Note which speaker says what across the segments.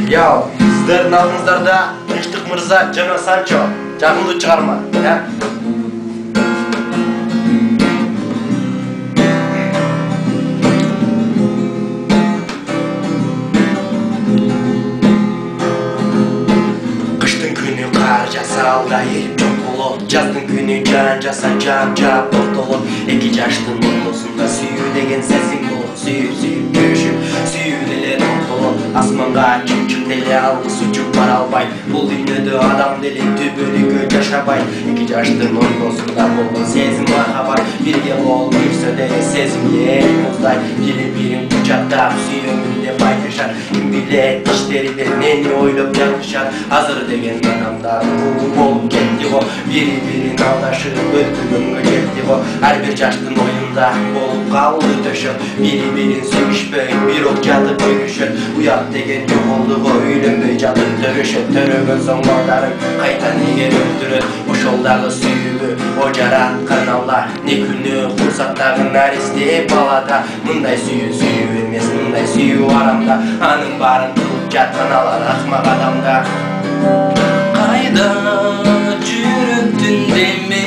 Speaker 1: Ya sizlerin aldığınızlarda Iştık Mırza, Jadon Sancho Jakındı çıkarma ya. Kıştın günü kar jasalda erip çok olur. Jazdın günü can jasa can jap olur. Eki jaштын ортосунда сүйүү деген сесиң болот. Сүйүп күрүшүп сүйүү деле толтолот. Асманга чымчып деле алгыс учуп бара албайт. Бул дүйнөдө адам деле түбөлүккө жашабайт. Эки жаштын ортосунда болгон сезим махабат. Бирге болуп жүрсө деле сезимге муздайт. Бири-бирин кучактап сүйөмүн деп айтышат. Ким билет иштериде эмнени ойлоп жатышат. Азыр деген адамдар бул болуп кетти го. Бири-бирин алдашып өлтүргөнгө жетти го. Ар бир жаштын оюнда болуп калды төшөт. Бири-бирин сүйүшпөй бирок жатып жүрүшөт. Уят деген жок болду го, үйлөнбөй жатып төрөшөт. Төрөгөн соң балдарын кайта неге өлтүрөт. Ошол дагы сүйүүбү о жараткан Алла. Не күнү курсаттагы наристе балада. Мындай сүйүү эмес, мындай сүйүү арамда. Анын баарын кылып жаткан алар акмак адамда. Кайда жүрөктүн деме,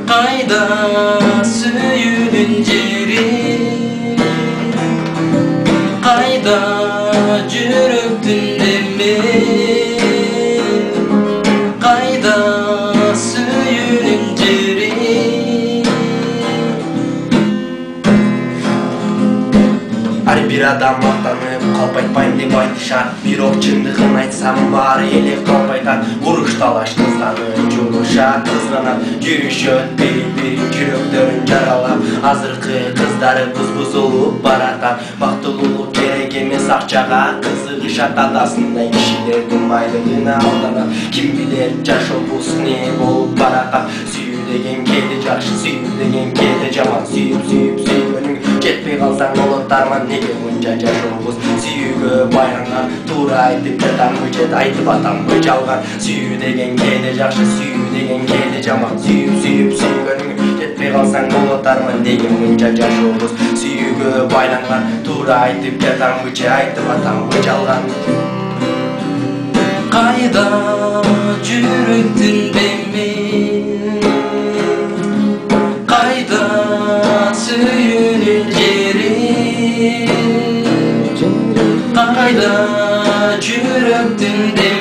Speaker 1: кайда сүйүүнүн жери, кайда жүрөктүн деме, кайда сүйүүнүн жери. Ар бир адам мактанып калпайтпайм деп айтышат. Бирок чындыгын айтсам баары эле калпайтат. Уруш талаш кызганып жолушат, кызганат, жүрүшөт бири-бирин жүрөктөрүн жаралап. Азыркы кыздарыбыз бузулуп баратат. Бактылуулук керек эмес акчага кызыгышат. Атасындай кишилердин байлыгына алданат. Ким билет жашообуз не болуп баратат. Сүйүү деген кээде жакшы, сүйүү деген кээде жаман. Сүйүп жетпей калсаң болот арман. Неге мынча жашообуз сүйүүгө байланган? Туура айтып жатамбы же айтып атамбы жалган? Сүйүү деген кээде жакшы, сүйүү деген кээде жаман. Сүйүп жетпей калсаң болот арман. Неге мынча жашообуз сүйүүгө байланган? Туура айтып жатамбы же айтып атамбы жалган? Кайда жүрөктүн деми, кайда сүйүүнүн жери, кайда жүрөктүн деми.